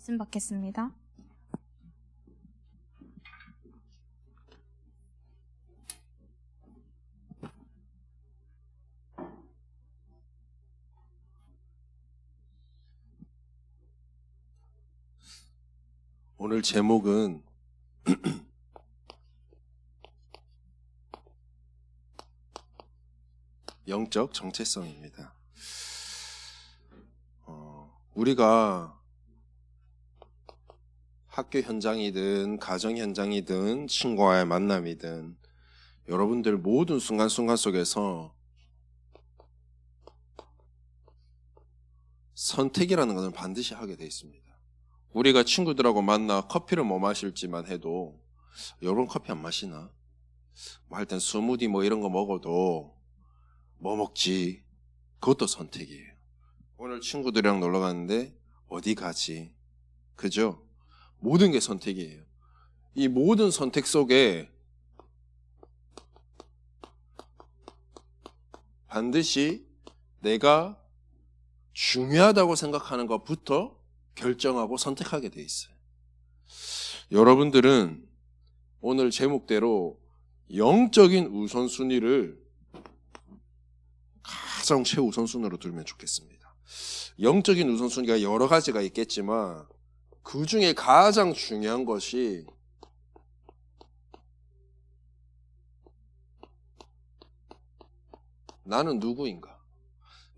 말씀 받겠습니다. 오늘 제목은 영적 정체성입니다. 우리가 학교 현장이든 가정 현장이든 친구와의 만남이든 여러분들 모든 순간순간 속에서 선택이라는 것은 반드시 하게 돼 있습니다. 우리가 친구들하고 만나 커피를 뭐 마실지만 해도 여러분 커피 안 마시나? 뭐 할 땐 스무디 뭐 이런 거 먹어도 뭐 먹지? 그것도 선택이에요. 오늘 친구들이랑 놀러 갔는데 어디 가지? 그죠? 모든 게 선택이에요. 이 모든 선택 속에 반드시 내가 중요하다고 생각하는 것부터 결정하고 선택하게 돼 있어요. 여러분들은 오늘 제목대로 영적인 우선순위를 가장 최우선순위로 두면 좋겠습니다. 영적인 우선순위가 여러 가지가 있겠지만 그 중에 가장 중요한 것이 나는 누구인가?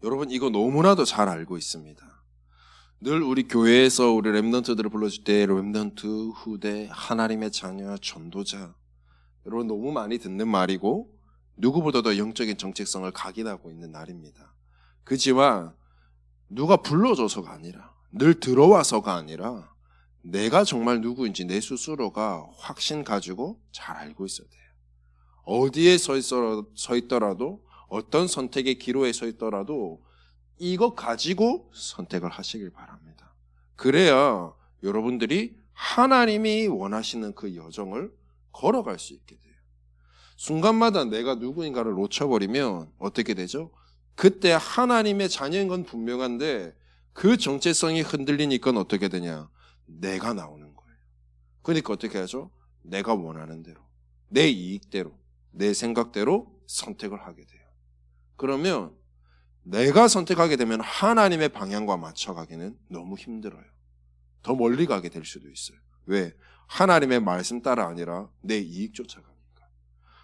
여러분 이거 너무나도 잘 알고 있습니다. 늘 우리 교회에서 우리 렘넌트들을 불러줄 때 렘넌트, 후대, 하나님의 자녀, 전도자 여러분 너무 많이 듣는 말이고 누구보다도 영적인 정체성을 각인하고 있는 날입니다. 그지만 누가 불러줘서가 아니라 늘 들어와서가 아니라 내가 정말 누구인지 내 스스로가 확신 가지고 잘 알고 있어야 돼요. 어디에 서 있더라도 어떤 선택의 기로에 서 있더라도 이것 가지고 선택을 하시길 바랍니다. 그래야 여러분들이 하나님이 원하시는 그 여정을 걸어갈 수 있게 돼요. 순간마다 내가 누구인가를 놓쳐버리면 어떻게 되죠? 그때 하나님의 자녀인 건 분명한데 그 정체성이 흔들리니까 어떻게 되냐? 내가 나오는 거예요. 그러니까 어떻게 하죠? 내가 원하는 대로, 내 이익대로, 내 생각대로 선택을 하게 돼요. 그러면 내가 선택하게 되면 하나님의 방향과 맞춰가기는 너무 힘들어요. 더 멀리 가게 될 수도 있어요. 왜? 하나님의 말씀 따라 아니라 내 이익 쫓아가니까.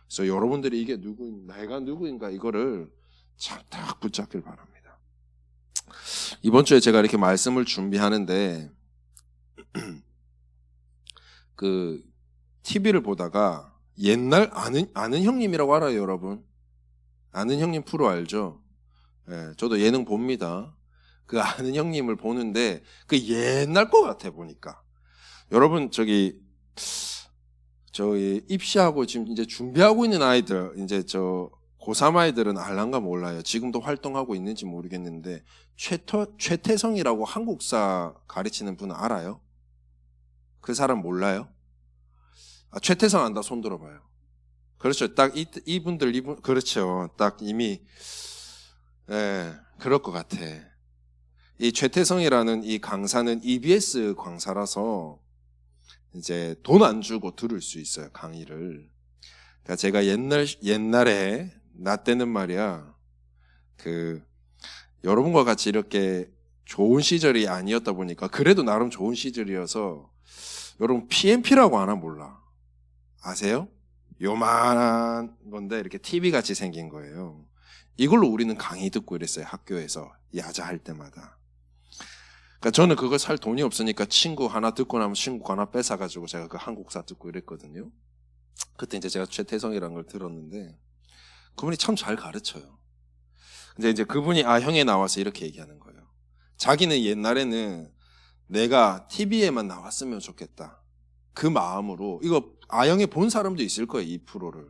그래서 여러분들이 이게 내가 누구인가 이거를 참 딱 붙잡길 바랍니다. 이번 주에 제가 이렇게 말씀을 준비하는데 그 TV를 보다가 옛날 아는 형님이라고 알아요, 여러분? 아는 형님 프로 알죠? 예, 저도 예능 봅니다. 그 아는 형님을 보는데 그 옛날 것 같아 보니까. 여러분 저희 입시하고 지금 이제 준비하고 있는 아이들 이제 저 고3 아이들은 알란가 몰라요. 지금도 활동하고 있는지 모르겠는데 최태성이라고 한국사 가르치는 분 알아요? 그 사람 몰라요? 최태성 안다 손 들어봐요. 그렇죠. 딱 이분 그렇죠. 딱 이미 네, 그럴 것 같아. 이 최태성이라는 이 강사는 EBS 강사라서 이제 돈 안 주고 들을 수 있어요, 강의를. 그러니까 제가 옛날에 나 때는 말이야, 여러분과 같이 이렇게 좋은 시절이 아니었다 보니까 그래도 나름 좋은 시절이어서 여러분 PMP라고 하나 몰라. 아세요? 요만한 건데 이렇게 TV 같이 생긴 거예요. 이걸로 우리는 강의 듣고 이랬어요. 학교에서 야자할 때마다. 그러니까 저는 그걸 살 돈이 없으니까 친구 하나 듣고 나면 친구 하나 뺏어가지고 제가 그 한국사 듣고 이랬거든요. 그때 이제 제가 최태성이라는 걸 들었는데 그분이 참 잘 가르쳐요. 근데 이제 그분이 형에 나와서 이렇게 얘기하는 거예요. 자기는 옛날에는 내가 TV에만 나왔으면 좋겠다. 그 마음으로 이거 아영에 본 사람도 있을 거예요. 이 프로를.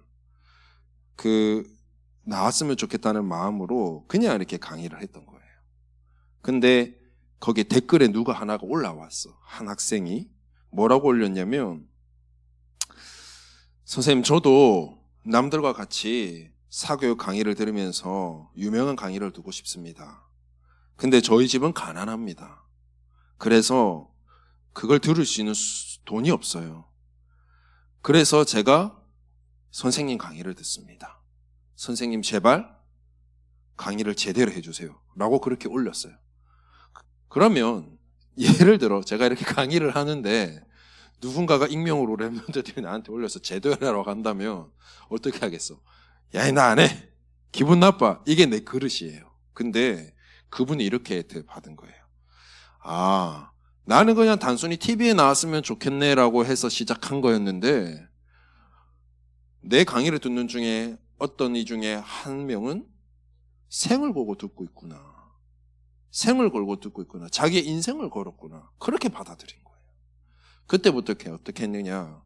나왔으면 좋겠다는 마음으로 그냥 이렇게 강의를 했던 거예요. 근데 거기에 댓글에 누가 하나가 올라왔어. 한 학생이 뭐라고 올렸냐면 선생님 저도 남들과 같이 사교육 강의를 들으면서 유명한 강의를 듣고 싶습니다. 근데 저희 집은 가난합니다. 그래서 그걸 들을 수 있는 돈이 없어요. 그래서 제가 선생님 강의를 듣습니다. 선생님 제발 강의를 제대로 해주세요 라고 그렇게 올렸어요. 그러면 예를 들어 제가 이렇게 강의를 하는데 누군가가 익명으로 랩런트들이 나한테 올려서 제대로 하라고 한다면 어떻게 하겠어? 야, 나 안 해. 기분 나빠. 이게 내 그릇이에요. 근데 그분이 이렇게 받은 거예요. 아, 나는 그냥 단순히 TV에 나왔으면 좋겠네라고 해서 시작한 거였는데 내 강의를 듣는 중에 어떤 이 중에 한 명은 생을 걸고 듣고 있구나. 생을 걸고 듣고 있구나. 자기의 인생을 걸었구나. 그렇게 받아들인 거예요. 그때부터 어떻게 했느냐.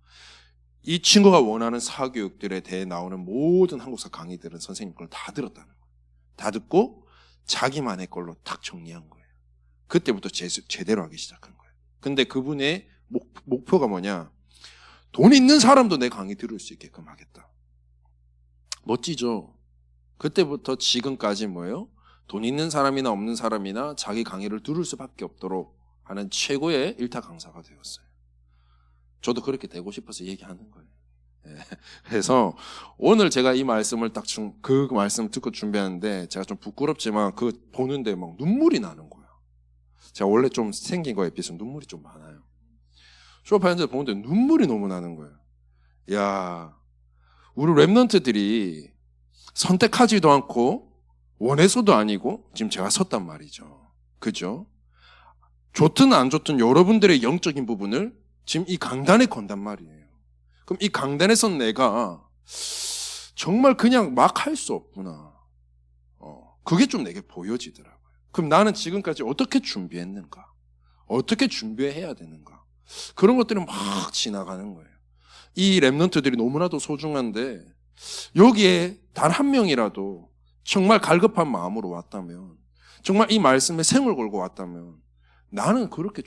이 친구가 원하는 사교육들에 대해 나오는 모든 한국사 강의들은 선생님 걸 다 들었다는 거예요. 다 듣고 자기만의 걸로 탁 정리한 거예요. 그때부터 제대로 하기 시작한 거예요. 근데 그분의 목표가 뭐냐. 돈 있는 사람도 내 강의 들을 수 있게끔 하겠다. 멋지죠? 그때부터 지금까지 뭐예요? 돈 있는 사람이나 없는 사람이나 자기 강의를 들을 수밖에 없도록 하는 최고의 일타 강사가 되었어요. 저도 그렇게 되고 싶어서 얘기하는 거예요. 그래서 오늘 제가 이 말씀을 그 말씀 듣고 준비하는데 제가 좀 부끄럽지만 그 보는데 막 눈물이 나는 거예요. 제가 원래 좀 생긴 거에 비해서 눈물이 좀 많아요. 쇼파 현재 보는데 눈물이 너무 나는 거예요. 야, 우리 랩런트들이 선택하지도 않고 원해서도 아니고 지금 제가 섰단 말이죠. 그죠? 좋든 안 좋든 여러분들의 영적인 부분을 지금 이 강단에 건단 말이에요. 그럼 이 강단에서 내가 정말 그냥 막 할 수 없구나. 그게 좀 내게 보여지더라고요. 그럼 나는 지금까지 어떻게 준비했는가? 어떻게 준비해야 되는가? 그런 것들이 막 지나가는 거예요. 이 랩런트들이 너무나도 소중한데 여기에 단 한 명이라도 정말 갈급한 마음으로 왔다면, 정말 이 말씀에 생을 걸고 왔다면 나는 그렇게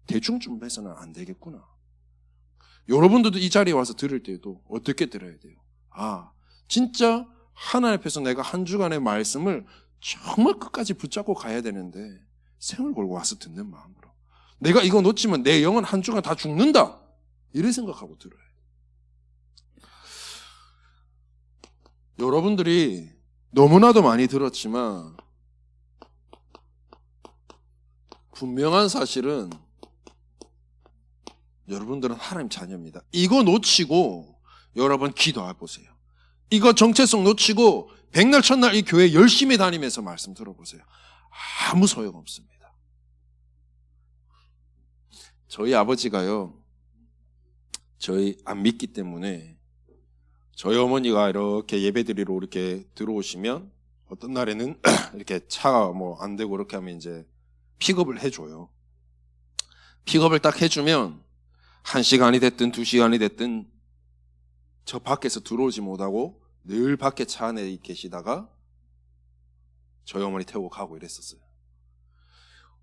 대충 준비해서는 안 되겠구나. 여러분들도 이 자리에 와서 들을 때도 어떻게 들어야 돼요? 아, 진짜 하나님 앞에서 내가 한 주간의 말씀을 정말 끝까지 붙잡고 가야 되는데 생을 걸고 와서 듣는 마음으로, 내가 이거 놓치면 내 영은 한 주간 다 죽는다, 이래 생각하고 들어야 돼요. 여러분들이 너무나도 많이 들었지만 분명한 사실은 여러분들은 하나님 자녀입니다. 이거 놓치고 여러분 기도해 보세요. 이거 정체성 놓치고 백날 첫날 이 교회 열심히 다니면서 말씀 들어보세요. 아무 소용없습니다. 저희 아버지가요, 저희 안 믿기 때문에 저희 어머니가 이렇게 예배드리러 이렇게 들어오시면 어떤 날에는 이렇게 차가 뭐 안 되고 이렇게 하면 이제 픽업을 해줘요. 픽업을 딱 해주면 1시간이 됐든 2시간이 됐든 저 밖에서 들어오지 못하고 늘 밖에 차 안에 계시다가 저희 어머니 태우고 가고 이랬었어요.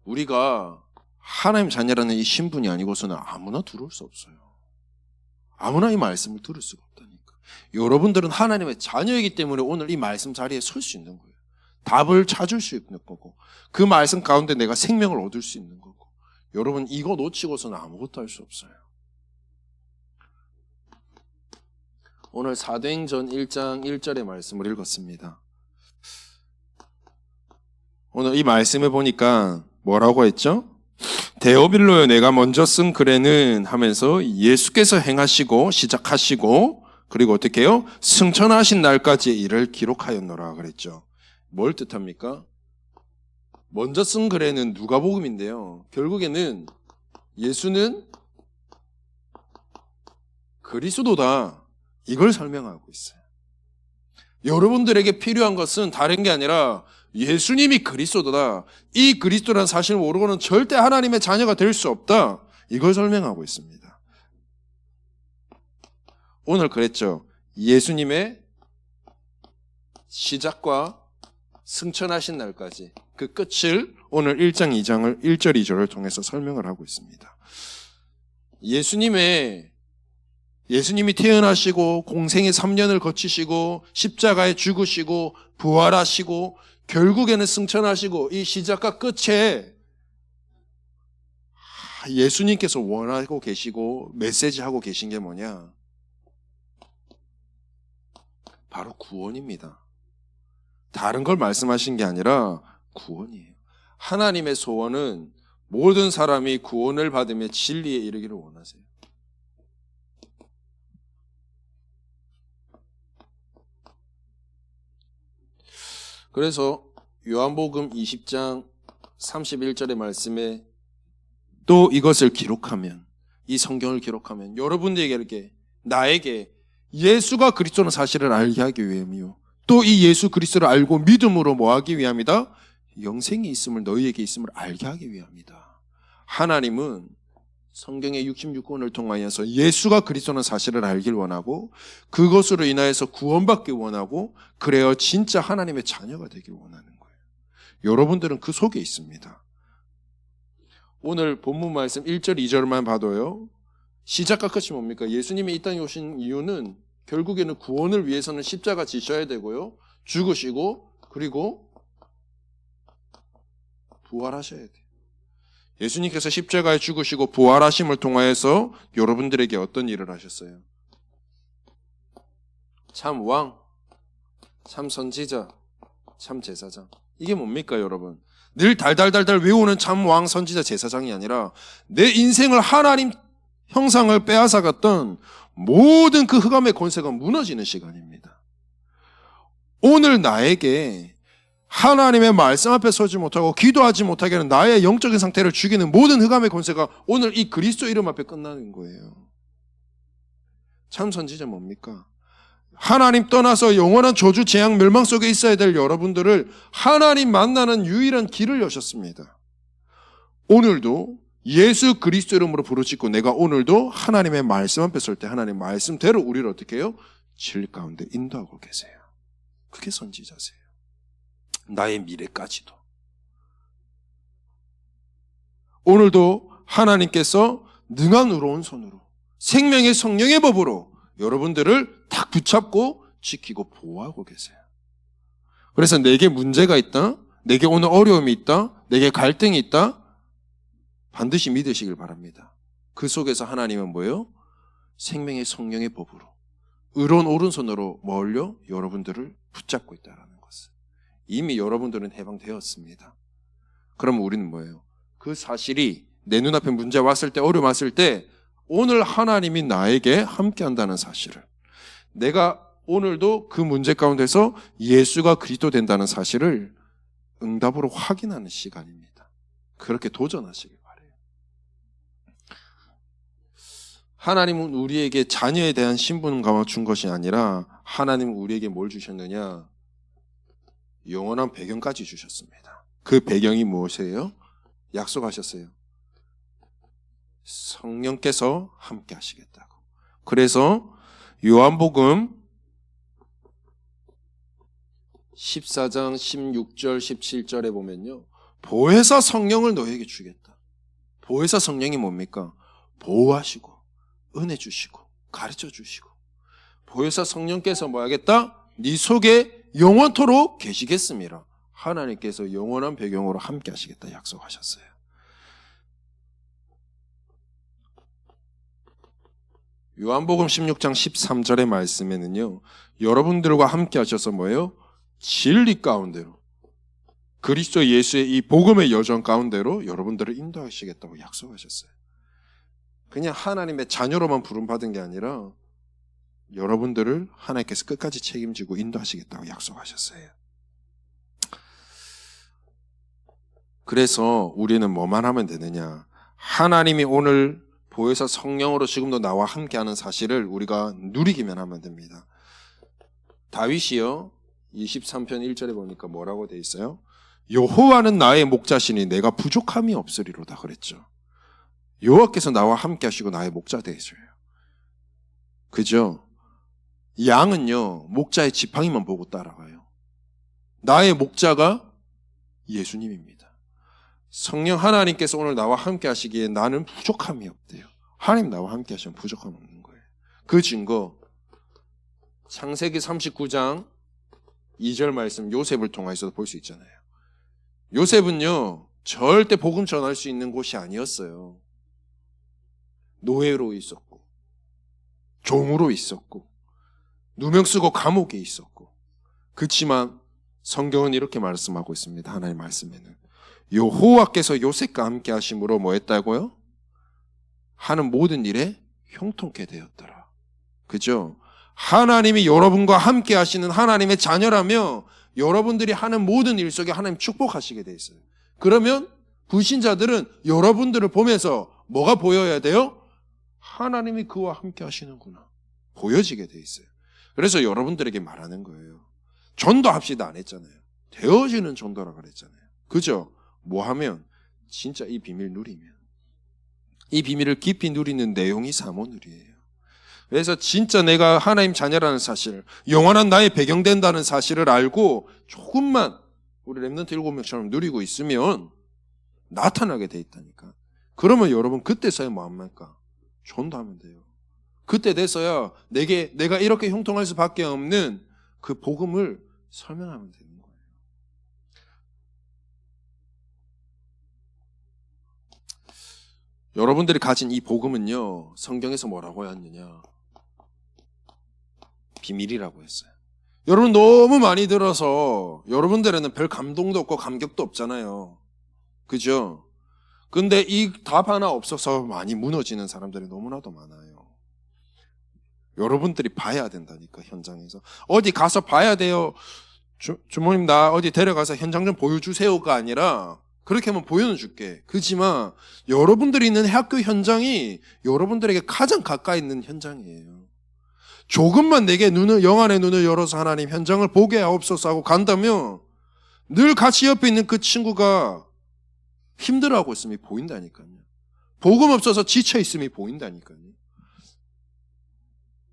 우리가 하나님 자녀라는 이 신분이 아니고서는 아무나 들어올 수 없어요. 아무나 이 말씀을 들을 수가 없다니까. 여러분들은 하나님의 자녀이기 때문에 오늘 이 말씀 자리에 설 수 있는 거예요. 답을 찾을 수 있는 거고, 그 말씀 가운데 내가 생명을 얻을 수 있는 거고. 여러분, 이거 놓치고서는 아무것도 할 수 없어요. 오늘 사도행전 1장 1절의 말씀을 읽었습니다. 오늘 이 말씀을 보니까 뭐라고 했죠? 데오빌로요, 내가 먼저 쓴 글에는 하면서 예수께서 행하시고 시작하시고 그리고 어떻게 해요? 승천하신 날까지 이를 기록하였노라 그랬죠. 뭘 뜻합니까? 먼저 쓴 글에는 누가복음인데요. 결국에는 예수는 그리스도다, 이걸 설명하고 있어요. 여러분들에게 필요한 것은 다른 게 아니라 예수님이 그리스도다, 이 그리스도라는 사실을 모르고는 절대 하나님의 자녀가 될 수 없다, 이걸 설명하고 있습니다. 오늘 그랬죠. 예수님의 시작과 승천하신 날까지 그 끝을 오늘 1장 2장을 1절 2절을 통해서 설명을 하고 있습니다. 예수님이 태어나시고 공생의 3년을 거치시고 십자가에 죽으시고 부활하시고 결국에는 승천하시고 이 시작과 끝에 예수님께서 원하고 계시고 메시지하고 계신 게 뭐냐? 바로 구원입니다. 다른 걸 말씀하신 게 아니라 구원이에요. 하나님의 소원은 모든 사람이 구원을 받으며 진리에 이르기를 원하세요. 그래서 요한복음 20장 31절의 말씀에 또 이것을 기록하면, 이 성경을 기록하면 여러분들에게, 나에게 예수가 그리스도는 사실을 알게 하기 위함이요, 또 이 예수 그리스도를 알고 믿음으로 뭐하기 위함이다? 영생이 있음을, 너희에게 있음을 알게 하기 위함이다. 하나님은 성경의 66권을 통하여서 예수가 그리스도는 사실을 알길 원하고 그것으로 인하여서 구원받기 원하고, 그래야 진짜 하나님의 자녀가 되길 원하는 거예요. 여러분들은 그 속에 있습니다. 오늘 본문 말씀 1절 2절만 봐도요, 시작과 끝이 뭡니까? 예수님이 이 땅에 오신 이유는 결국에는 구원을 위해서는 십자가 지셔야 되고요, 죽으시고 그리고 부활하셔야 돼요. 예수님께서 십자가에 죽으시고 부활하심을 통하여서 여러분들에게 어떤 일을 하셨어요? 참 왕, 참 선지자, 참 제사장. 이게 뭡니까 여러분? 늘 달달달달 외우는 참 왕, 선지자, 제사장이 아니라 내 인생을 하나님 형상을 빼앗아갔던 모든 그 흑암의 권세가 무너지는 시간입니다. 오늘 나에게 하나님의 말씀 앞에 서지 못하고 기도하지 못하게 하는 나의 영적인 상태를 죽이는 모든 흑암의 권세가 오늘 이 그리스도 이름 앞에 끝나는 거예요. 참 선지자 뭡니까? 하나님 떠나서 영원한 저주, 재앙, 멸망 속에 있어야 될 여러분들을 하나님 만나는 유일한 길을 여셨습니다. 오늘도 예수 그리스도 이름으로 부르짖고 내가 오늘도 하나님의 말씀 앞에 설 때 하나님 말씀대로 우리를 어떻게 해요? 진리 가운데 인도하고 계세요. 그게 선지자세요. 나의 미래까지도. 오늘도 하나님께서 능한 의로운 손으로 생명의 성령의 법으로 여러분들을 딱 붙잡고 지키고 보호하고 계세요. 그래서 내게 문제가 있다, 내게 오늘 어려움이 있다, 내게 갈등이 있다, 반드시 믿으시길 바랍니다. 그 속에서 하나님은 뭐예요? 생명의 성령의 법으로 의로운 오른손으로 멀려 여러분들을 붙잡고 있다는 것을. 이미 여러분들은 해방되었습니다. 그럼 우리는 뭐예요? 그 사실이 내 눈앞에 문제 왔을 때, 어려움 왔을 때 오늘 하나님이 나에게 함께한다는 사실을, 내가 오늘도 그 문제 가운데서 예수가 그리스도 된다는 사실을 응답으로 확인하는 시간입니다. 그렇게 도전하시길 바라요. 하나님은 우리에게 자녀에 대한 신분감을 준 것이 아니라 하나님은 우리에게 뭘 주셨느냐? 영원한 배경까지 주셨습니다. 그 배경이 무엇이에요? 약속하셨어요. 성령께서 함께 하시겠다고. 그래서 요한복음 14장 16절 17절에 보면요, 보혜사 성령을 너에게 주겠다. 보혜사 성령이 뭡니까? 보호하시고 은혜 주시고 가르쳐 주시고, 보혜사 성령께서 뭐 하겠다? 네 속에 영원토록 계시겠습니다. 하나님께서 영원한 배경으로 함께 하시겠다 약속하셨어요. 요한복음 16장 13절의 말씀에는요, 여러분들과 함께 하셔서 뭐예요? 진리 가운데로, 그리스도 예수의 이 복음의 여정 가운데로 여러분들을 인도하시겠다고 약속하셨어요. 그냥 하나님의 자녀로만 부름받은 게 아니라 여러분들을 하나님께서 끝까지 책임지고 인도하시겠다고 약속하셨어요. 그래서 우리는 뭐만 하면 되느냐? 하나님이 오늘 보혜사 성령으로 지금도 나와 함께하는 사실을 우리가 누리기만 하면 됩니다. 다윗이요 23편 1절에 보니까 뭐라고 돼 있어요? 여호와는 나의 목자시니 내가 부족함이 없으리로다 그랬죠. 여호와께서 나와 함께 하시고 나의 목자 되셔요. 그죠? 양은요 목자의 지팡이만 보고 따라가요. 나의 목자가 예수님입니다. 성령 하나님께서 오늘 나와 함께 하시기에 나는 부족함이 없대요. 하나님 나와 함께 하시면 부족함 없는 거예요. 그 증거 창세기 39장 2절 말씀 요셉을 통해서도 볼 수 있잖아요. 요셉은요 절대 복음 전할 수 있는 곳이 아니었어요. 노예로 있었고 종으로 있었고 누명 쓰고 감옥에 있었고, 그렇지만 성경은 이렇게 말씀하고 있습니다. 하나님 말씀에는 여호와께서 요셉과 함께 하심으로 뭐 했다고요? 하는 모든 일에 형통케 되었더라. 그죠? 하나님이 여러분과 함께 하시는 하나님의 자녀라며 여러분들이 하는 모든 일 속에 하나님 축복하시게 돼 있어요. 그러면 불신자들은 여러분들을 보면서 뭐가 보여야 돼요? 하나님이 그와 함께 하시는구나 보여지게 돼 있어요. 그래서 여러분들에게 말하는 거예요. 전도합시다 안 했잖아요. 되어지는 전도라 그랬잖아요. 그죠? 뭐 하면? 진짜 이 비밀 누리면, 이 비밀을 깊이 누리는 내용이 사모누리예요. 그래서 진짜 내가 하나님 자녀라는 사실, 영원한 나의 배경 된다는 사실을 알고 조금만 우리 렘넌트 7명처럼 누리고 있으면 나타나게 돼 있다니까. 그러면 여러분 그때서야 뭐 합니까? 전도하면 돼요. 그때 돼서야 내가 이렇게 형통할 수밖에 없는 그 복음을 설명하면 되는 거예요. 여러분들이 가진 이 복음은요, 성경에서 뭐라고 했느냐? 비밀이라고 했어요. 여러분 너무 많이 들어서 여러분들에는 별 감동도 없고 감격도 없잖아요. 그죠? 근데 이 답 하나 없어서 많이 무너지는 사람들이 너무나도 많아요. 여러분들이 봐야 된다니까. 현장에서 어디 가서 봐야 돼요. 주모님 나 어디 데려가서 현장 좀 보여주세요가 아니라, 그렇게 하면 보여는 줄게. 그렇지만 여러분들이 있는 학교 현장이 여러분들에게 가장 가까이 있는 현장이에요. 조금만 내게 영안의 눈을 열어서 하나님 현장을 보게 하옵소서 하고 간다면 늘 같이 옆에 있는 그 친구가 힘들어하고 있음이 보인다니까요. 복음 없어서 지쳐 있음이 보인다니까요.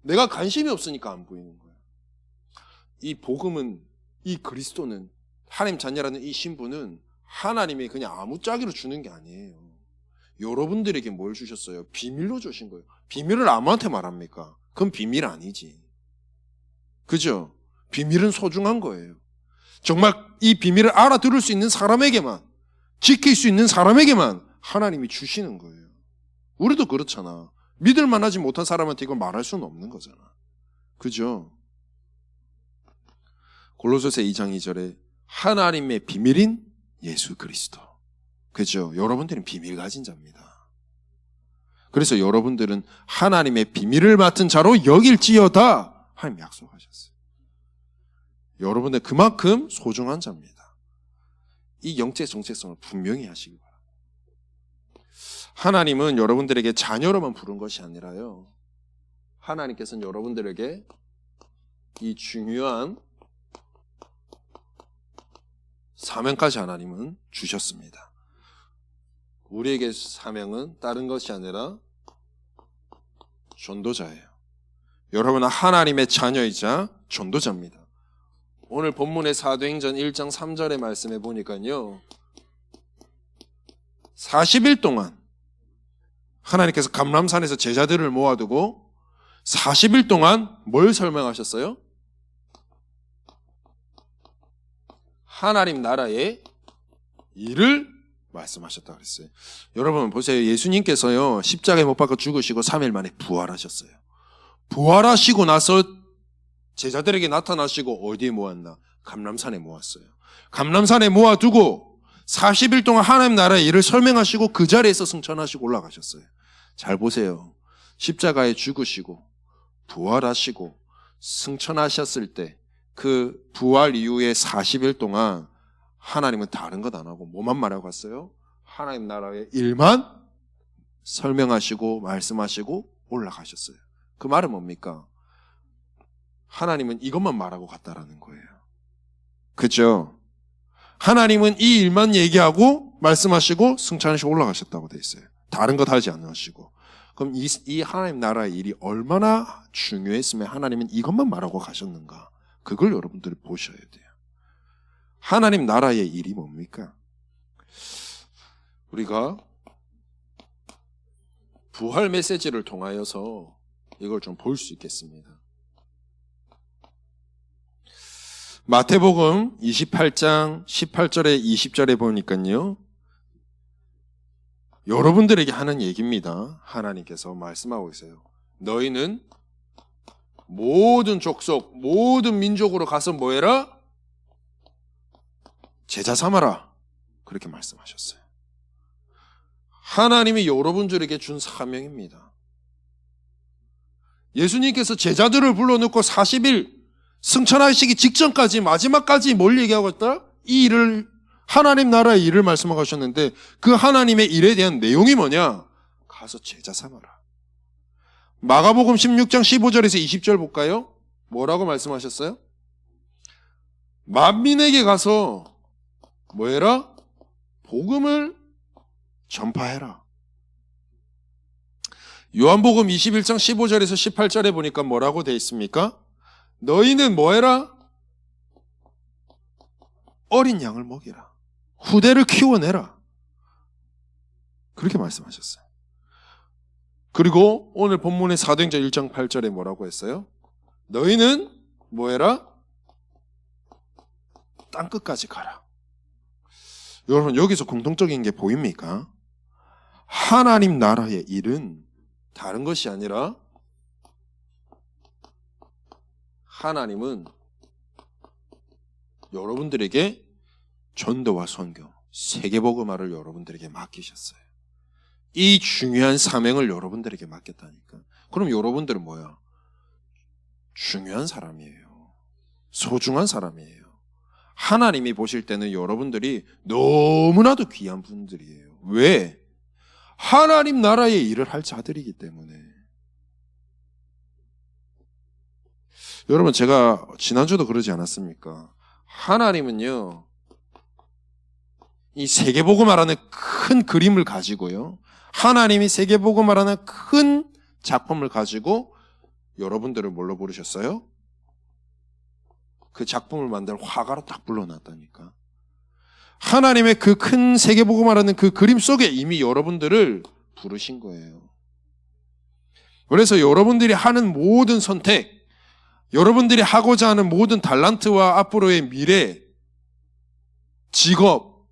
내가 관심이 없으니까 안 보이는 거예요. 이 복음은, 이 그리스도는, 하나님 자녀라는 이 신분은 하나님이 그냥 아무짝으로 주는 게 아니에요. 여러분들에게 뭘 주셨어요? 비밀로 주신 거예요. 비밀을 아무한테 말합니까? 그건 비밀 아니지. 그죠? 비밀은 소중한 거예요. 정말 이 비밀을 알아들을 수 있는 사람에게만, 지킬 수 있는 사람에게만 하나님이 주시는 거예요. 우리도 그렇잖아. 믿을 만하지 못한 사람한테 이걸 말할 수는 없는 거잖아. 그죠? 골로새서 2장 2절에 하나님의 비밀인 예수 그리스도. 그죠? 여러분들은 비밀 가진 자입니다. 그래서 여러분들은 하나님의 비밀을 맡은 자로 여길지어다 하나님 약속하셨어요. 여러분들 그만큼 소중한 자입니다. 이 영적 정체성을 분명히 하시기 바랍니다. 하나님은 여러분들에게 자녀로만 부른 것이 아니라요, 하나님께서는 여러분들에게 이 중요한 사명까지 하나님은 주셨습니다. 우리에게 사명은 다른 것이 아니라 전도자예요. 여러분은 하나님의 자녀이자 전도자입니다. 오늘 본문의 사도행전 1장 3절의 말씀에 보니까요, 40일 동안 하나님께서 감람산에서 제자들을 모아두고 40일 동안 뭘 설명하셨어요? 하나님 나라의 일을 말씀하셨다고 그랬어요. 여러분 보세요. 예수님께서요, 십자가에 못 박아 죽으시고 3일 만에 부활하셨어요. 부활하시고 나서 제자들에게 나타나시고 어디에 모았나? 감람산에 모았어요. 감람산에 모아두고 40일 동안 하나님 나라의 일을 설명하시고 그 자리에서 승천하시고 올라가셨어요. 잘 보세요. 십자가에 죽으시고 부활하시고 승천하셨을 때 그 부활 이후에 40일 동안 하나님은 다른 것 안 하고 뭐만 말하고 갔어요? 하나님 나라의 일만 설명하시고 말씀하시고 올라가셨어요. 그 말은 뭡니까? 하나님은 이것만 말하고 갔다라는 거예요. 그죠? 하나님은 이 일만 얘기하고 말씀하시고 승천하시고 올라가셨다고 돼 있어요. 다른 것 하지 않으시고. 그럼 이 하나님 나라의 일이 얼마나 중요했으면 하나님은 이것만 말하고 가셨는가? 그걸 여러분들이 보셔야 돼요. 하나님 나라의 일이 뭡니까? 우리가 부활 메시지를 통하여서 이걸 좀 볼 수 있겠습니다. 마태복음 28장 18절에 20절에 보니까요, 여러분들에게 하는 얘기입니다. 하나님께서 말씀하고 있어요. 너희는 모든 족속, 모든 민족으로 가서 뭐 해라? 제자 삼아라. 그렇게 말씀하셨어요. 하나님이 여러분들에게 준 사명입니다. 예수님께서 제자들을 불러놓고 40일 승천하시기 직전까지 마지막까지 뭘 얘기하고 있다? 이 일을 하나님 나라의 일을 말씀하고 하셨는데 그 하나님의 일에 대한 내용이 뭐냐? 가서 제자 삼아라. 마가복음 16장 15절에서 20절 볼까요? 뭐라고 말씀하셨어요? 만민에게 가서 뭐 해라? 복음을 전파해라. 요한복음 21장 15절에서 18절에 보니까 뭐라고 되어 있습니까? 너희는 뭐 해라? 어린 양을 먹이라. 후대를 키워내라. 그렇게 말씀하셨어요. 그리고 오늘 본문의 사도행전 1장 8절에 뭐라고 했어요? 너희는 뭐 해라? 땅끝까지 가라. 여러분 여기서 공통적인 게 보입니까? 하나님 나라의 일은 다른 것이 아니라 하나님은 여러분들에게 전도와 선교, 세계복음화를 여러분들에게 맡기셨어요. 이 중요한 사명을 여러분들에게 맡겼다니까. 그럼 여러분들은 뭐야? 중요한 사람이에요. 소중한 사람이에요. 하나님이 보실 때는 여러분들이 너무나도 귀한 분들이에요. 왜? 하나님 나라의 일을 할 자들이기 때문에. 여러분 제가 지난주도 그러지 않았습니까? 하나님은요 이 세계복음화라는 큰 그림을 가지고요 하나님이 세계복음화라는 큰 작품을 가지고 여러분들을 뭘로 부르셨어요? 그 작품을 만들 화가로 딱 불러놨다니까. 하나님의 그 큰 세계복음화라는 그 그림 속에 이미 여러분들을 부르신 거예요. 그래서 여러분들이 하는 모든 선택, 여러분들이 하고자 하는 모든 달란트와 앞으로의 미래, 직업,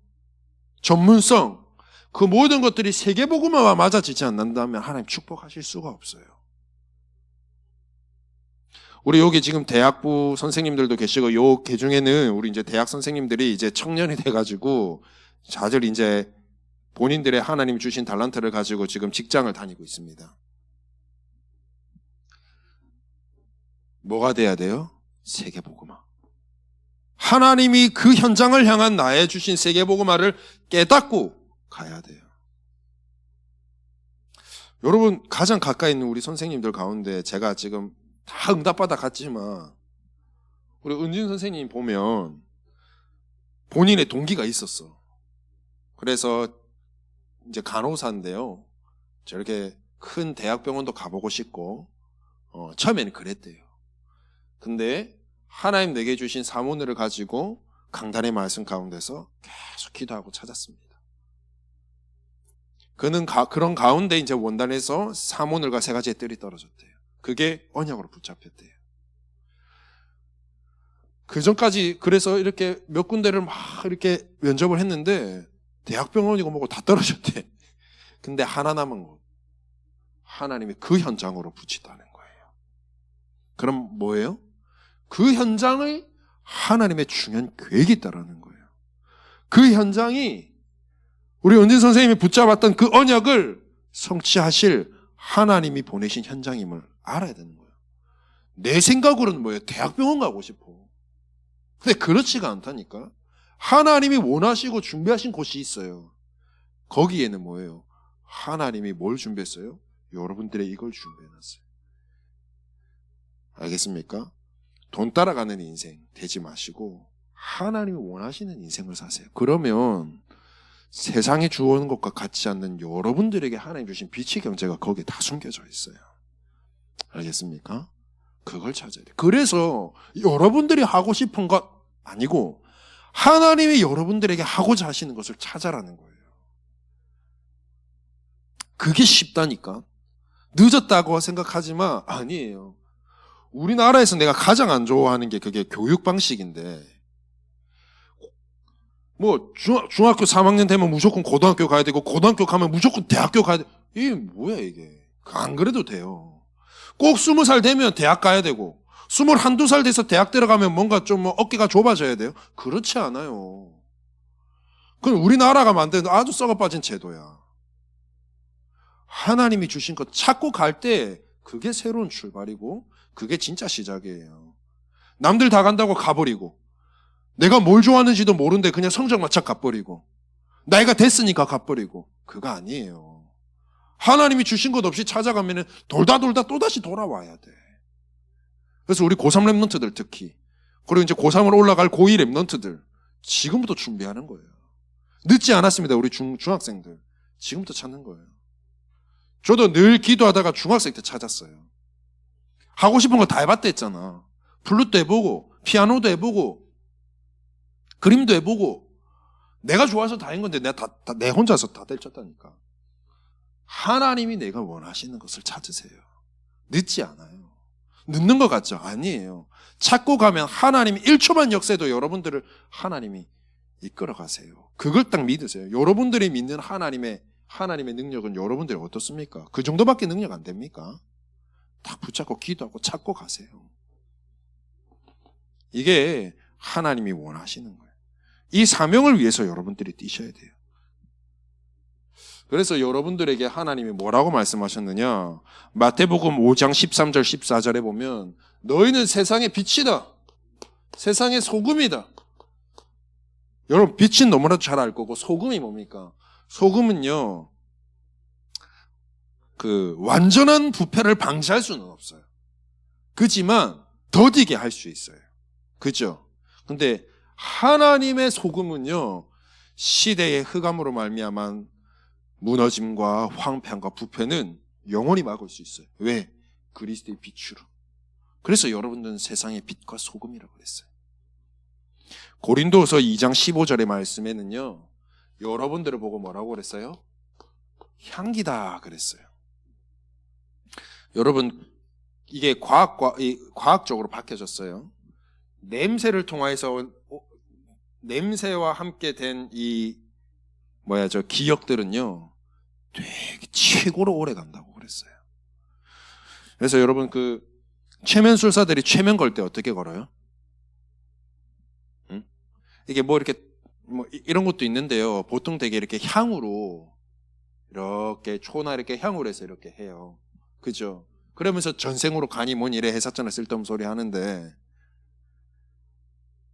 전문성, 그 모든 것들이 세계복음화와 맞아지지 않는다면 하나님 축복하실 수가 없어요. 우리 여기 지금 대학부 선생님들도 계시고 요 계중에는 우리 이제 대학 선생님들이 이제 청년이 돼가지고 다들 이제 본인들의 하나님 주신 달란트를 가지고 지금 직장을 다니고 있습니다. 뭐가 돼야 돼요? 세계복음화. 하나님이 그 현장을 향한 나의 주신 세계복음화를 깨닫고 가야 돼요. 여러분 가장 가까이 있는 우리 선생님들 가운데 제가 지금 다 응답받아 갔지만 우리 은진 선생님 보면 본인의 동기가 있었어. 그래서 이제 간호사인데요. 저렇게 큰 대학병원도 가보고 싶고 처음에는 그랬대요. 근데 하나님 내게 주신 사모늘을 가지고 강단의 말씀 가운데서 계속 기도하고 찾았습니다. 그는 그런 가운데 이제 원단에서 사모늘과 3가지의 뜰이 떨어졌대요. 그게 언약으로 붙잡혔대요. 그 전까지 그래서 이렇게 몇 군데를 막 이렇게 면접을 했는데 대학병원이고 뭐고 다 떨어졌대. 근데 하나 남은 곳. 하나님이 그 현장으로 붙인다는 거예요. 그럼 뭐예요? 그 현장의 하나님의 중요한 계획이 있다는 거예요. 그 현장이 우리 은진 선생님이 붙잡았던 그 언약을 성취하실 하나님이 보내신 현장임을 알아야 되는 거예요. 내 생각으로는 뭐예요? 대학병원 가고 싶어. 근데 그렇지가 않다니까. 하나님이 원하시고 준비하신 곳이 있어요. 거기에는 뭐예요? 하나님이 뭘 준비했어요? 여러분들의 이걸 준비해놨어요. 알겠습니까? 돈 따라가는 인생 되지 마시고 하나님이 원하시는 인생을 사세요. 그러면 세상에 주어오는 것과 같지 않는 여러분들에게 하나님 주신 빛의 경제가 거기에 다 숨겨져 있어요. 알겠습니까? 그걸 찾아야 돼요. 그래서 여러분들이 하고 싶은 것 아니고 하나님이 여러분들에게 하고자 하시는 것을 찾아라는 거예요. 그게 쉽다니까. 늦었다고 생각하지만 아니에요. 우리나라에서 내가 가장 안 좋아하는 게 그게 교육 방식인데 뭐 중학교 3학년 되면 무조건 고등학교 가야 되고 고등학교 가면 무조건 대학교 가야 돼. 이게 뭐야 이게. 안 그래도 돼요. 꼭 20살 되면 대학 가야 되고 21~22살 돼서 대학 들어가면 뭔가 좀 뭐 어깨가 좁아져야 돼요. 그렇지 않아요. 그건 우리나라가 만든 아주 썩어빠진 제도야. 하나님이 주신 것 찾고 갈 때 그게 새로운 출발이고 그게 진짜 시작이에요. 남들 다 간다고 가버리고 내가 뭘 좋아하는지도 모르는데 그냥 성적 맞춰 가버리고 나이가 됐으니까 가버리고 그거 아니에요. 하나님이 주신 것 없이 찾아가면 돌다 또다시 돌아와야 돼. 그래서 우리 고3 랩런트들 특히 그리고 이제 고3으로 올라갈 고2 랩런트들 지금부터 준비하는 거예요. 늦지 않았습니다. 우리 중학생들 지금부터 찾는 거예요. 저도 늘 기도하다가 중학생 때 찾았어요. 하고 싶은 거 다 해봤다 했잖아. 플룻도 해보고 피아노도 해보고 그림도 해보고 내가 좋아서 다 한 건데 내가 내 혼자서 다 때렸다니까. 하나님이 내가 원하시는 것을 찾으세요. 늦지 않아요. 늦는 것 같죠? 아니에요. 찾고 가면 하나님이 1초만 역세도 여러분들을 하나님이 이끌어 가세요. 그걸 딱 믿으세요. 여러분들이 믿는 하나님의 능력은 여러분들이 어떻습니까? 그 정도밖에 능력 안 됩니까? 딱 붙잡고 기도하고 찾고 가세요. 이게 하나님이 원하시는 거예요. 이 사명을 위해서 여러분들이 뛰셔야 돼요. 그래서 여러분들에게 하나님이 뭐라고 말씀하셨느냐? 마태복음 5장 13절 14절에 보면 너희는 세상의 빛이다. 세상의 소금이다. 여러분 빛은 너무나도 잘 알 거고 소금이 뭡니까? 소금은요. 그 완전한 부패를 방지할 수는 없어요. 그렇지만 더디게 할 수 있어요. 그죠? 근데 하나님의 소금은요. 시대의 흑암으로 말미암은 무너짐과 황폐함과 부패는 영원히 막을 수 있어요. 왜? 그리스도의 빛으로. 그래서 여러분들은 세상의 빛과 소금이라고 그랬어요. 고린도서 2장 15절의 말씀에는요. 여러분들을 보고 뭐라고 그랬어요? 향기다 그랬어요. 여러분 이게 과학적으로 밝혀졌어요. 냄새를 통해서 냄새와 함께 된 기억들은요. 되게 최고로 오래 간다고 그랬어요. 그래서 여러분 최면술사들이 최면 걸 때 어떻게 걸어요? 응? 이게 이런 것도 있는데요. 보통 되게 이렇게 향으로 이렇게 초나 이렇게 향으로 해서 이렇게 해요. 그죠? 그러면서 전생으로 가니 뭐니 이래 해샀잖아. 쓸데없는 소리 하는데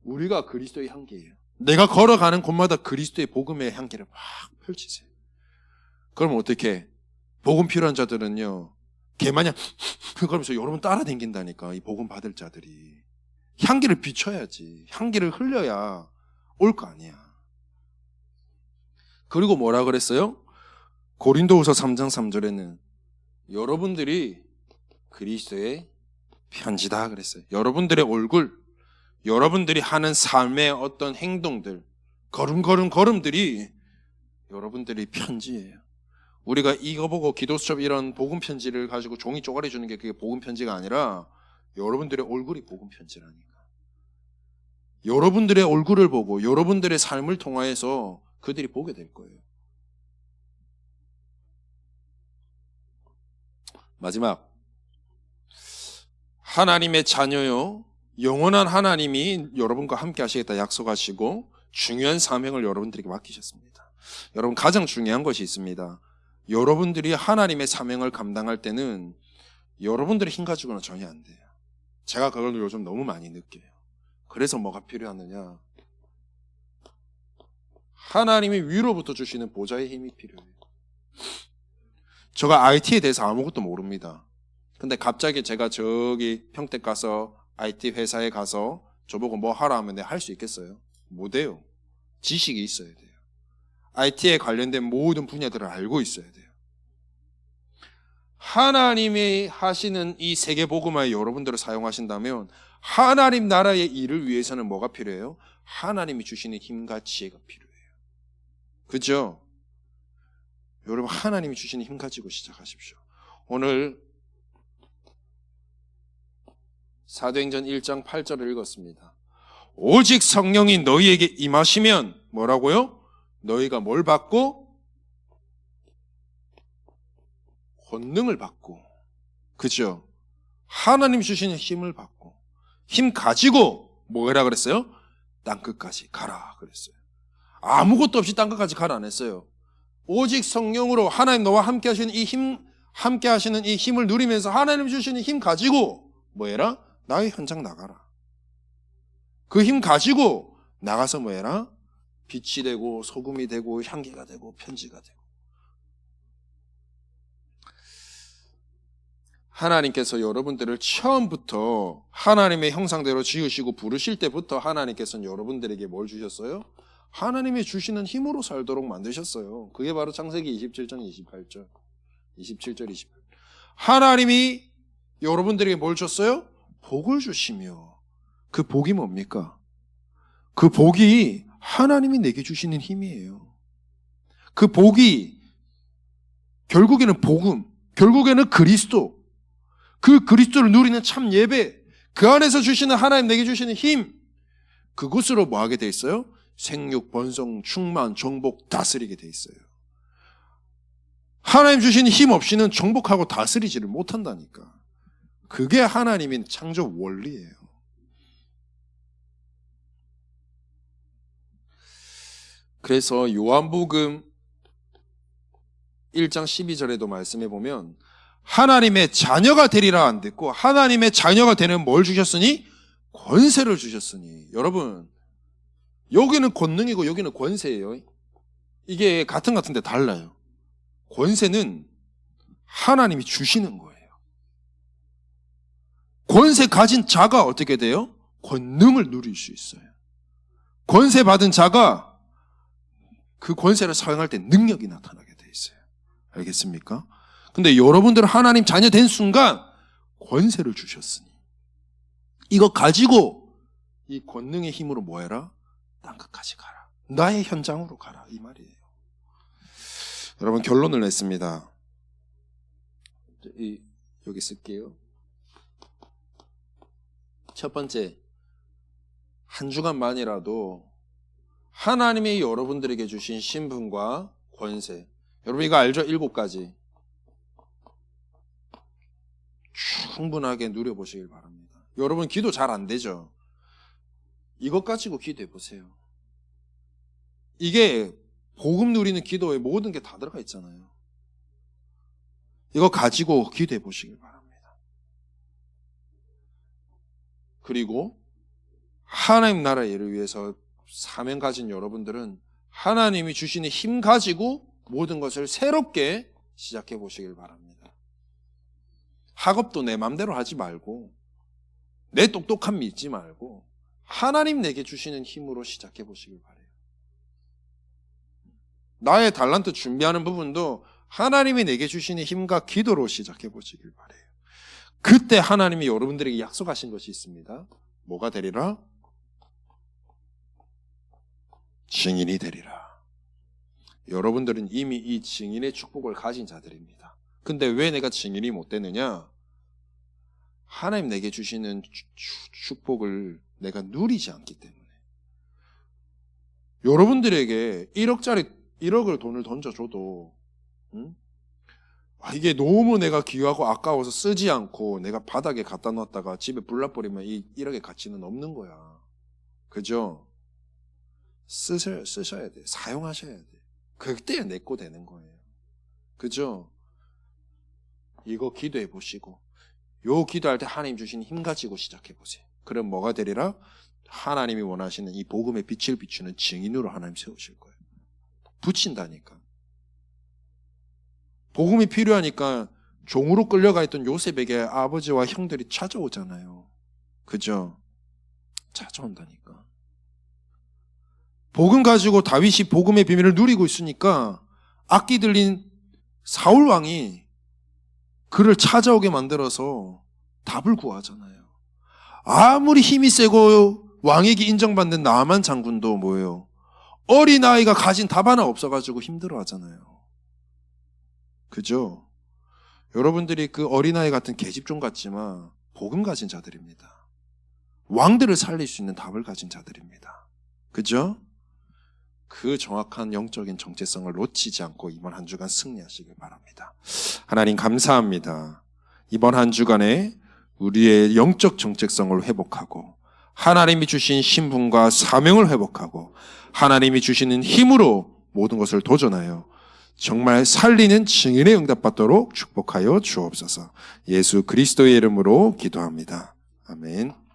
우리가 그리스도의 향기예요. 내가 걸어가는 곳마다 그리스도의 복음의 향기를 막 펼치세요. 그럼 어떻게? 복음 필요한 자들은요. 개마냥 그러면서 여러분 따라다닌다니까. 이 복음 받을 자들이. 향기를 비춰야지. 향기를 흘려야 올 거 아니야. 그리고 뭐라 그랬어요? 고린도후서 3장 3절에는 여러분들이 그리스도의 편지다 그랬어요. 여러분들의 얼굴, 여러분들이 하는 삶의 어떤 행동들, 걸음들이 여러분들이 편지예요. 우리가 이거 보고 기도 수첩 이런 복음 편지를 가지고 종이 쪼가리 주는 게 그게 복음 편지가 아니라 여러분들의 얼굴이 복음 편지라니까. 여러분들의 얼굴을 보고 여러분들의 삶을 통하여서 그들이 보게 될 거예요. 마지막 하나님의 자녀요. 영원한 하나님이 여러분과 함께 하시겠다 약속하시고 중요한 사명을 여러분들에게 맡기셨습니다. 여러분 가장 중요한 것이 있습니다. 여러분들이 하나님의 사명을 감당할 때는 여러분들의 힘 가지고는 전혀 안 돼요. 제가 그걸 요즘 너무 많이 느껴요. 그래서 뭐가 필요하느냐? 하나님이 위로부터 주시는 보좌의 힘이 필요해요. 제가 IT에 대해서 아무것도 모릅니다. 근데 갑자기 제가 저기 평택 가서 IT 회사에 가서 저보고 뭐 하라 하면 내가 할 수 있겠어요? 못해요. 지식이 있어야 돼요. IT에 관련된 모든 분야들을 알고 있어야 돼요. 하나님이 하시는 이 세계복음화에 여러분들을 사용하신다면 하나님 나라의 일을 위해서는 뭐가 필요해요? 하나님이 주시는 힘과 지혜가 필요해요. 그죠? 여러분 하나님이 주시는 힘 가지고 시작하십시오. 오늘 사도행전 1장 8절을 읽었습니다. 오직 성령이 너희에게 임하시면 뭐라고요? 너희가 뭘 받고? 권능을 받고, 그죠? 하나님 주시는 힘을 받고, 힘 가지고 뭐라 그랬어요? 땅끝까지 가라 그랬어요. 아무것도 없이 땅끝까지 가라 안 했어요. 오직 성령으로 하나님 너와 함께 하시는 이 힘, 함께 하시는 이 힘을 누리면서 하나님 주시는 힘 가지고 뭐해라? 나의 현장 나가라. 그 힘 가지고 나가서 뭐해라? 빛이 되고 소금이 되고 향기가 되고 편지가 되고. 하나님께서 여러분들을 처음부터 하나님의 형상대로 지으시고 부르실 때부터 하나님께서는 여러분들에게 뭘 주셨어요? 하나님이 주시는 힘으로 살도록 만드셨어요. 그게 바로 창세기 27장 28절. 27절 28절. 하나님이 여러분들에게 뭘 줬어요? 복을 주시며, 그 복이 뭡니까? 그 복이 하나님이 내게 주시는 힘이에요. 그 복이 결국에는 복음, 결국에는 그리스도, 그 그리스도를 누리는 참 예배, 그 안에서 주시는 하나님 내게 주시는 힘, 그것으로 뭐 하게 돼 있어요? 생육, 번성, 충만, 정복, 다스리게 돼 있어요. 하나님 주시는 힘 없이는 정복하고 다스리지를 못한다니까. 그게 하나님의 창조 원리예요. 그래서 요한복음 1장 12절에도 말씀해 보면 하나님의 자녀가 되리라 안 됐고 하나님의 자녀가 되는 뭘 주셨으니? 권세를 주셨으니. 여러분, 여기는 권능이고 여기는 권세예요. 이게 같은데 달라요. 권세는 하나님이 주시는 거예요. 권세 가진 자가 어떻게 돼요? 권능을 누릴 수 있어요. 권세 받은 자가 그 권세를 사용할 때 능력이 나타나게 돼 있어요. 알겠습니까? 근데 여러분들은 하나님 자녀 된 순간 권세를 주셨으니 이거 가지고 이 권능의 힘으로 뭐 해라? 땅끝까지 가라. 나의 현장으로 가라. 이 말이에요. 여러분, 결론을 냈습니다. 여기 쓸게요. 첫 번째, 한 주간만이라도 하나님이 여러분들에게 주신 신분과 권세, 여러분 이거 알죠? 7가지 충분하게 누려보시길 바랍니다. 여러분 기도 잘 안 되죠? 이것 가지고 기도해 보세요. 이게 복음 누리는 기도에 모든 게 다 들어가 있잖아요. 이거 가지고 기도해 보시길 바랍니다. 그리고 하나님 나라 일을 위해서 사명 가진 여러분들은 하나님이 주시는 힘 가지고 모든 것을 새롭게 시작해 보시길 바랍니다. 학업도 내 맘대로 하지 말고 내 똑똑함 믿지 말고 하나님 내게 주시는 힘으로 시작해 보시길 바라요. 나의 달란트 준비하는 부분도 하나님이 내게 주시는 힘과 기도로 시작해 보시길 바라요. 그때 하나님이 여러분들에게 약속하신 것이 있습니다. 뭐가 되리라? 증인이 되리라. 여러분들은 이미 이 증인의 축복을 가진 자들입니다. 근데 왜 내가 증인이 못 되느냐? 하나님 내게 주시는 축복을 내가 누리지 않기 때문에. 여러분들에게 1억을 돈을 던져줘도 이게 너무 내가 귀하고 아까워서 쓰지 않고 내가 바닥에 갖다 놨다가 집에 불나버리면 이 1억의 가치는 없는 거야. 그죠? 쓰셔야 돼. 사용하셔야 돼. 그때야 내 거 되는 거예요. 그죠? 이거 기도해 보시고 요 기도할 때 하나님 주신 힘 가지고 시작해 보세요. 그럼 뭐가 되리라? 하나님이 원하시는 이 복음의 빛을 비추는 증인으로 하나님 세우실 거예요. 붙인다니까. 복음이 필요하니까 종으로 끌려가 있던 요셉에게 아버지와 형들이 찾아오잖아요. 그죠? 찾아온다니까. 복음 가지고 다윗이 복음의 비밀을 누리고 있으니까 악기 들린 사울 왕이 그를 찾아오게 만들어서 답을 구하잖아요. 아무리 힘이 세고 왕에게 인정받는 나만 장군도 뭐예요? 어린아이가 가진 답 하나 없어가지고 힘들어하잖아요. 그죠? 여러분들이 그 어린아이 같은 계집종 같지만 복음 가진 자들입니다. 왕들을 살릴 수 있는 답을 가진 자들입니다. 그죠? 그 정확한 영적인 정체성을 놓치지 않고 이번 한 주간 승리하시길 바랍니다. 하나님 감사합니다. 이번 한 주간에 우리의 영적 정체성을 회복하고 하나님이 주신 신분과 사명을 회복하고 하나님이 주시는 힘으로 모든 것을 도전하여 정말 살리는 증인의 응답받도록 축복하여 주옵소서. 예수 그리스도의 이름으로 기도합니다. 아멘.